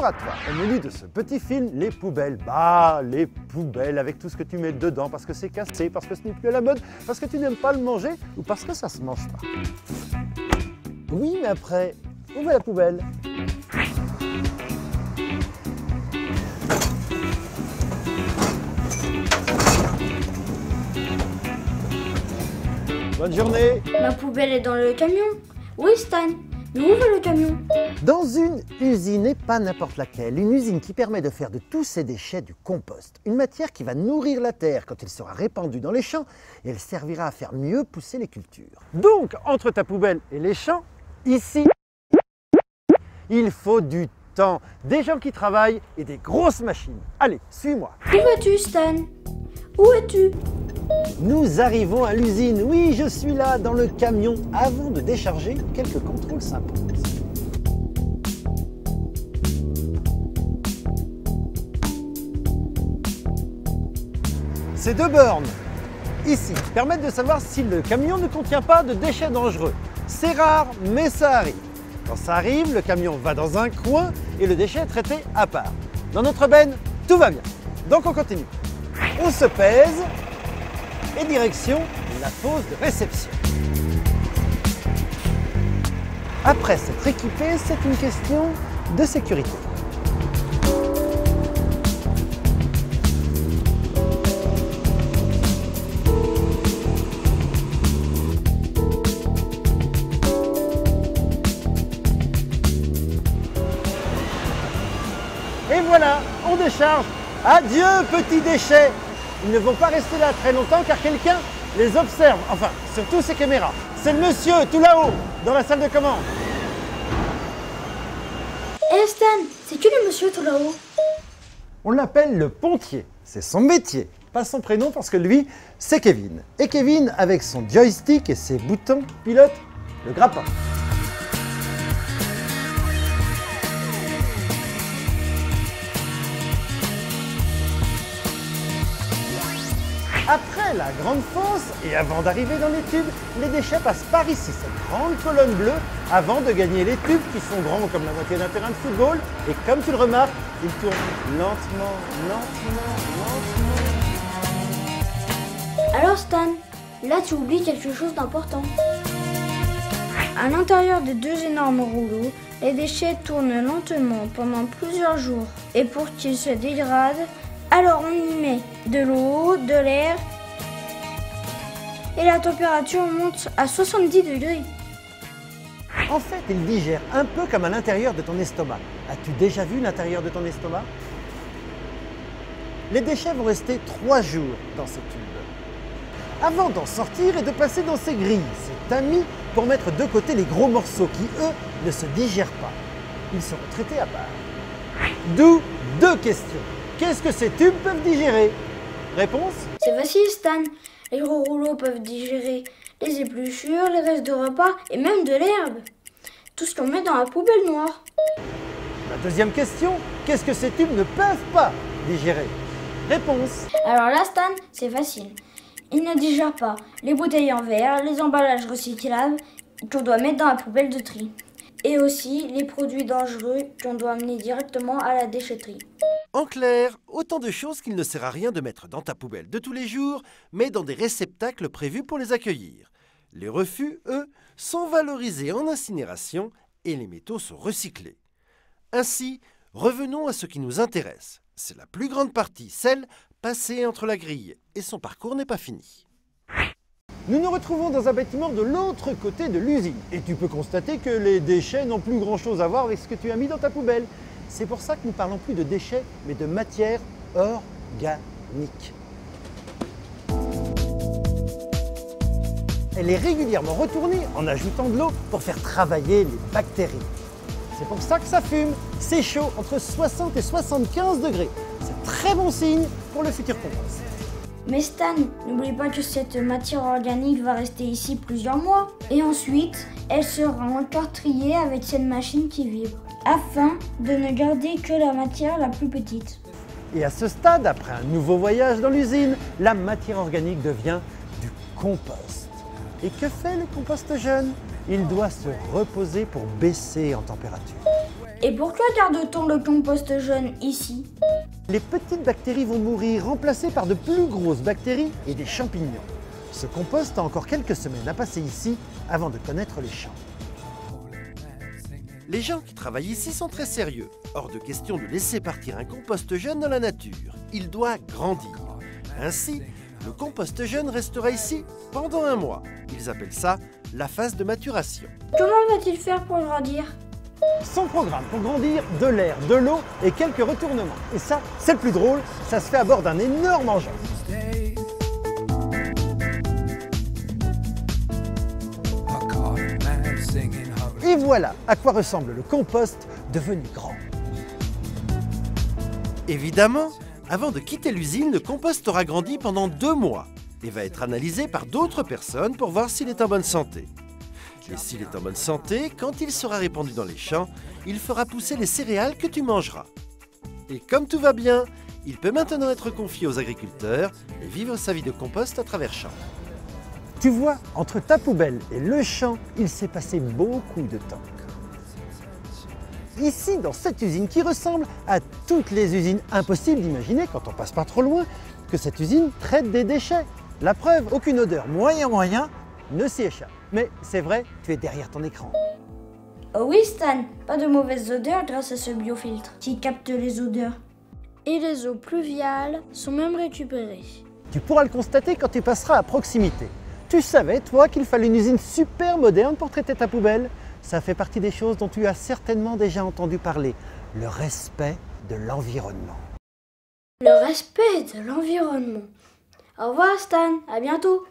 à toi. Au menu de ce petit film, les poubelles. Bah, les poubelles avec tout ce que tu mets dedans parce que c'est cassé, parce que ce n'est plus à la mode, parce que tu n'aimes pas le manger ou parce que ça se mange pas. Oui, mais après, où va la poubelle? Bonne journée! Ma poubelle est dans le camion. Oui, Stan. Mais où va le camion? Dans une usine, et pas n'importe laquelle, une usine qui permet de faire de tous ces déchets du compost. Une matière qui va nourrir la terre quand il sera répandu dans les champs et elle servira à faire mieux pousser les cultures. Donc, entre ta poubelle et les champs, ici, il faut du temps, des gens qui travaillent et des grosses machines. Allez, suis-moi. Où vas-tu, Stan? Où es-tu? Nous arrivons à l'usine. Oui, je suis là, dans le camion. Avant de décharger, quelques contrôles s'imposent. Ces deux bornes, ici, permettent de savoir si le camion ne contient pas de déchets dangereux. C'est rare, mais ça arrive. Quand ça arrive, le camion va dans un coin et le déchet est traité à part. Dans notre benne, tout va bien. Donc on continue. On se pèse et direction la pause de réception. Après s'être équipé, c'est une question de sécurité. Et voilà, on décharge. Adieu petits déchets. Ils ne vont pas rester là très longtemps car quelqu'un les observe. Enfin, surtout ces caméras. C'est le monsieur tout là-haut, dans la salle de commande. Hé Stan, c'est qui le monsieur tout là-haut? On l'appelle le pontier. C'est son métier, pas son prénom parce que lui, c'est Kevin. Et Kevin, avec son joystick et ses boutons, pilote le grappin. Après la grande fosse et avant d'arriver dans les tubes, les déchets passent par ici, cette grande colonne bleue, avant de gagner les tubes qui sont grands comme la moitié d'un terrain de football. Et comme tu le remarques, ils tournent lentement, lentement, lentement. Alors Stan, là tu oublies quelque chose d'important. À l'intérieur des deux énormes rouleaux, les déchets tournent lentement pendant plusieurs jours. Et pour qu'ils se dégradent, alors on y met de l'eau, de l'air et la température monte à 70 degrés. En fait, il digère un peu comme à l'intérieur de ton estomac. As-tu déjà vu l'intérieur de ton estomac? Les déchets vont rester 3 jours dans ces tubes. Avant d'en sortir et de passer dans ces grilles, c'est tamis pour mettre de côté les gros morceaux qui, eux, ne se digèrent pas. Ils seront traités à part. D'où 2 questions. Qu'est-ce que ces tubes peuvent digérer? Réponse? C'est facile Stan, les gros rouleaux peuvent digérer les épluchures, les restes de repas et même de l'herbe. Tout ce qu'on met dans la poubelle noire. La deuxième question, qu'est-ce que ces tubes ne peuvent pas digérer? Réponse? Alors là Stan, c'est facile. Ils ne digèrent pas les bouteilles en verre, les emballages recyclables qu'on doit mettre dans la poubelle de tri. Et aussi les produits dangereux qu'on doit amener directement à la déchetterie. En clair, autant de choses qu'il ne sert à rien de mettre dans ta poubelle de tous les jours, mais dans des réceptacles prévus pour les accueillir. Les refus, eux, sont valorisés en incinération et les métaux sont recyclés. Ainsi, revenons à ce qui nous intéresse. C'est la plus grande partie, celle passée entre la grille, et son parcours n'est pas fini. Nous nous retrouvons dans un bâtiment de l'autre côté de l'usine. Et tu peux constater que les déchets n'ont plus grand-chose à voir avec ce que tu as mis dans ta poubelle. C'est pour ça que nous parlons plus de déchets, mais de matière organique. Elle est régulièrement retournée en ajoutant de l'eau pour faire travailler les bactéries. C'est pour ça que ça fume. C'est chaud, entre 60 et 75 degrés. C'est très bon signe pour le futur compost. Mais Stan, n'oublie pas que cette matière organique va rester ici plusieurs mois. Et ensuite, elle sera encore triée avec cette machine qui vibre, afin de ne garder que la matière la plus petite. Et à ce stade, après un nouveau voyage dans l'usine, la matière organique devient du compost. Et que fait le compost jeune? Il doit se reposer pour baisser en température. Et pourquoi garde-t-on le compost jaune ici? Les petites bactéries vont mourir, remplacées par de plus grosses bactéries et des champignons. Ce compost a encore quelques semaines à passer ici avant de connaître les champs. Les gens qui travaillent ici sont très sérieux. Hors de question de laisser partir un compost jeune dans la nature. Il doit grandir. Ainsi, le compost jeune restera ici pendant 1 mois. Ils appellent ça la phase de maturation. Comment va-t-il faire pour grandir? Son programme pour grandir, de l'air, de l'eau et quelques retournements. Et ça, c'est le plus drôle, ça se fait à bord d'un énorme engin. Et voilà à quoi ressemble le compost devenu grand. Évidemment, avant de quitter l'usine, le compost aura grandi pendant 2 mois et va être analysé par d'autres personnes pour voir s'il est en bonne santé. Et s'il est en bonne santé, quand il sera répandu dans les champs, il fera pousser les céréales que tu mangeras. Et comme tout va bien, il peut maintenant être confié aux agriculteurs et vivre sa vie de compost à travers champs. Tu vois, entre ta poubelle et le champ, il s'est passé beaucoup de temps. Ici, dans cette usine qui ressemble à toutes les usines, impossible d'imaginer, quand on passe pas trop loin, que cette usine traite des déchets. La preuve, aucune odeur moyen ne s'y échappe. Mais c'est vrai, tu es derrière ton écran. Oh oui Stan, pas de mauvaises odeurs grâce à ce biofiltre qui capte les odeurs. Et les eaux pluviales sont même récupérées. Tu pourras le constater quand tu passeras à proximité. Tu savais, toi, qu'il fallait une usine super moderne pour traiter ta poubelle? Ça fait partie des choses dont tu as certainement déjà entendu parler. Le respect de l'environnement. Le respect de l'environnement. Au revoir Stan, à bientôt.